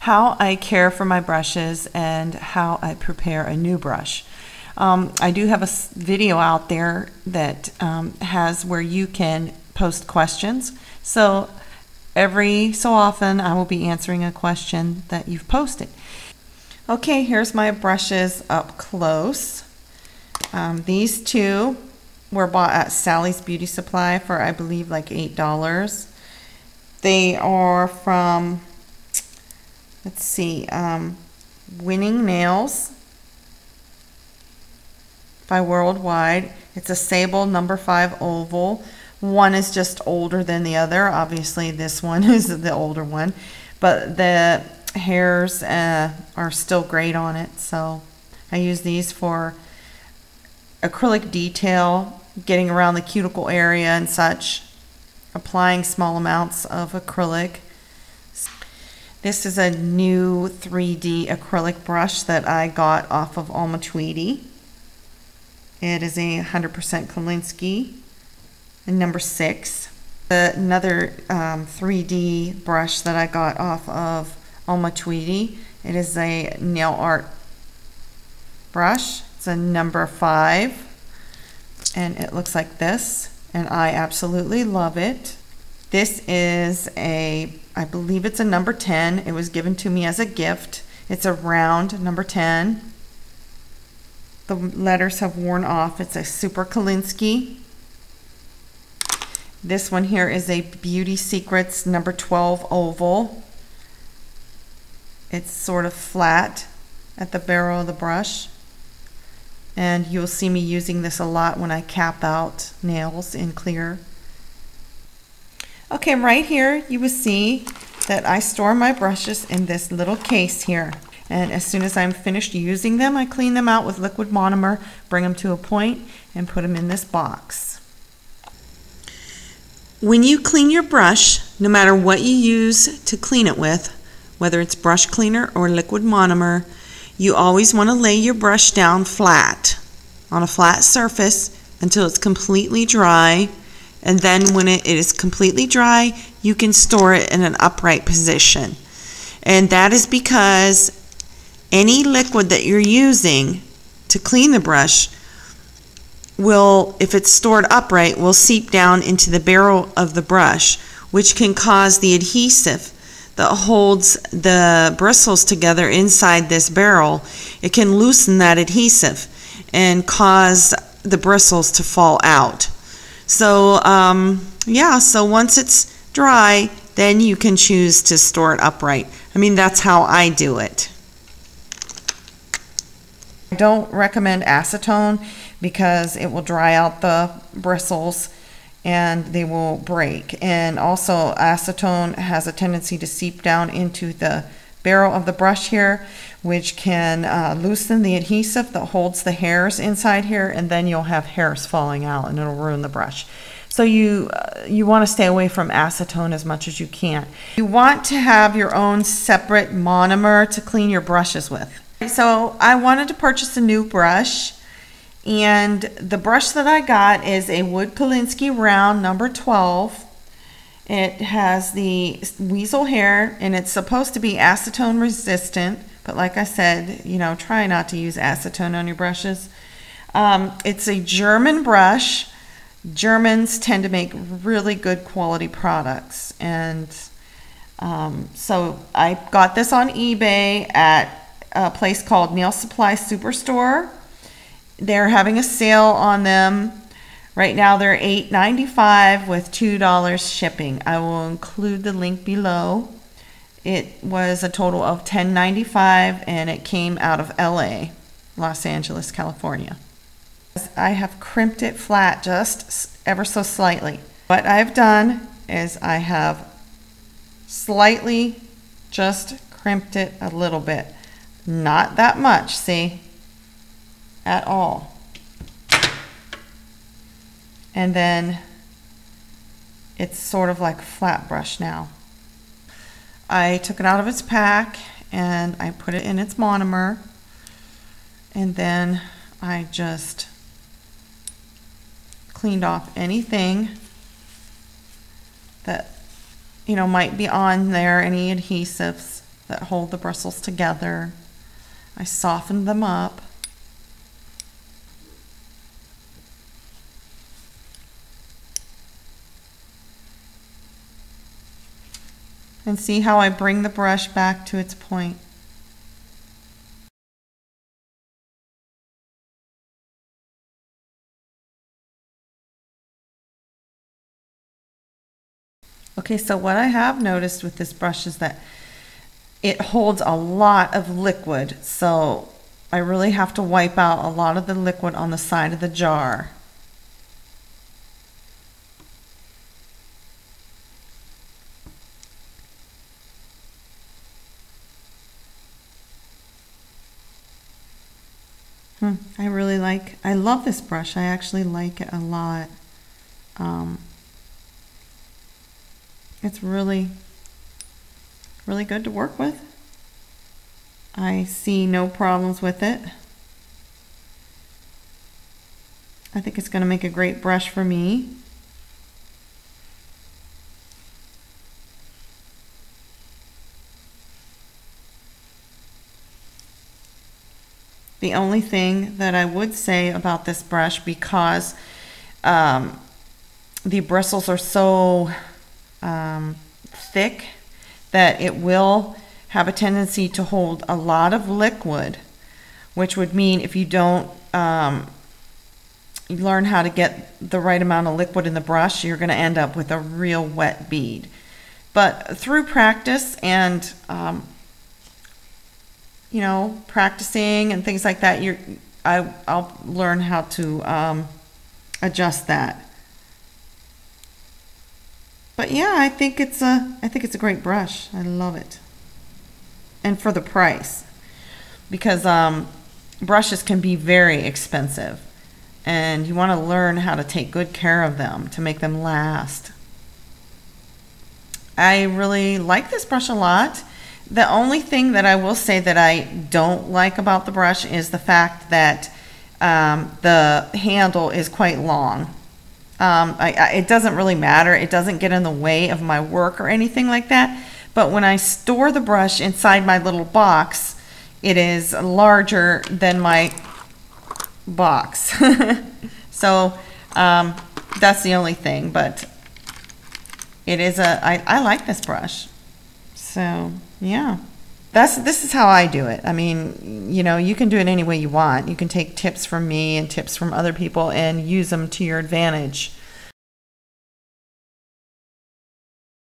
how I care for my brushes and how I prepare a new brush. I do have a video out there that has where you can post questions. So every so often I will be answering a question that you've posted. Okay, here's my brushes up close. These two were bought at Sally's Beauty Supply for, I believe, like $8. They are from, let's see, Winning Nails by Worldwide. It's a sable number 5 oval. One is just older than the other. Obviously this one is the older one, but the hairs are still great on it. So I use these for acrylic detail, getting around the cuticle area and such, applying small amounts of acrylic. This is a new 3D acrylic brush that I got off of Alma Tweedy. It is a 100% Kolinsky, and number 6. Another 3D brush that I got off of Alma Tweedy. It is a nail art brush. It's a number 5, and it looks like this, and I absolutely love it. This is a, I believe it's a number 10. It was given to me as a gift. It's a round number 10. The letters have worn off. It's a Super Kolinsky. This one here is a Beauty Secrets number 12 oval. It's sort of flat at the barrel of the brush. And you'll see me using this a lot when I cap out nails in clear. Okay, right here you will see that I store my brushes in this little case here. And as soon as I'm finished using them, I clean them out with liquid monomer, bring them to a point, and put them in this box. When you clean your brush, no matter what you use to clean it with, whether it's brush cleaner or liquid monomer, you always want to lay your brush down flat, on a flat surface until it's completely dry. And then when it is completely dry, you can store it in an upright position. And that is because any liquid that you're using to clean the brush will, if it's stored upright, will seep down into the barrel of the brush, which can cause the adhesive that holds the bristles together inside this barrel. It can loosen that adhesive and cause the bristles to fall out. So yeah, so once it's dry, then you can choose to store it upright. I mean, that's how I do it. I don't recommend acetone because it will dry out the bristles and they will break. And also acetone has a tendency to seep down into the barrel of the brush here, which can loosen the adhesive that holds the hairs inside here, and then you'll have hairs falling out and it'll ruin the brush. So you want to stay away from acetone as much as you can. You want to have your own separate monomer to clean your brushes with. So I wanted to purchase a new brush, and the brush that I got is a Wood Kolinsky round number 12. It has the weasel hair, and it's supposed to be acetone resistant, but like I said, you know, try not to use acetone on your brushes. It's a German brush. Germans tend to make really good quality products, and so I got this on eBay at a place called Nail Supply Superstore. They're having a sale on them. Right now they're $8.95 with $2 shipping. I will include the link below. It was a total of $10.95 and it came out of LA, Los Angeles, California. I have crimped it flat just ever so slightly. What I've done is I have slightly just crimped it a little bit. Not that much, see, at all. And then it's sort of like a flat brush now. I took it out of its pack and I put it in its monomer, and then I just cleaned off anything that, you know, might be on there, any adhesives. that hold the bristles together. I soften them up. And see how I bring the brush back to its point. Okay, so what I have noticed with this brush is that it holds a lot of liquid, so I really have to wipe out a lot of the liquid on the side of the jar. I love this brush. I actually like it a lot. It's really good to work with. I see no problems with it. I think it's going to make a great brush for me. The only thing that I would say about this brush, because the bristles are so thick that it will have a tendency to hold a lot of liquid, which would mean if you don't learn how to get the right amount of liquid in the brush, you're going to end up with a real wet bead. But through practice and you know, practicing and things like that, I'll learn how to adjust that. But yeah, I think it's a great brush. I love it. And for the price, because brushes can be very expensive, and you want to learn how to take good care of them to make them last. I really like this brush a lot. The only thing that I will say that I don't like about the brush is the fact that the handle is quite long. It doesn't really matter. It doesn't get in the way of my work or anything like that. But when I store the brush inside my little box, it is larger than my box. So that's the only thing. But it is I like this brush. So yeah, this is how I do it. I mean, you know, you can do it any way you want. You can take tips from me and tips from other people and use them to your advantage.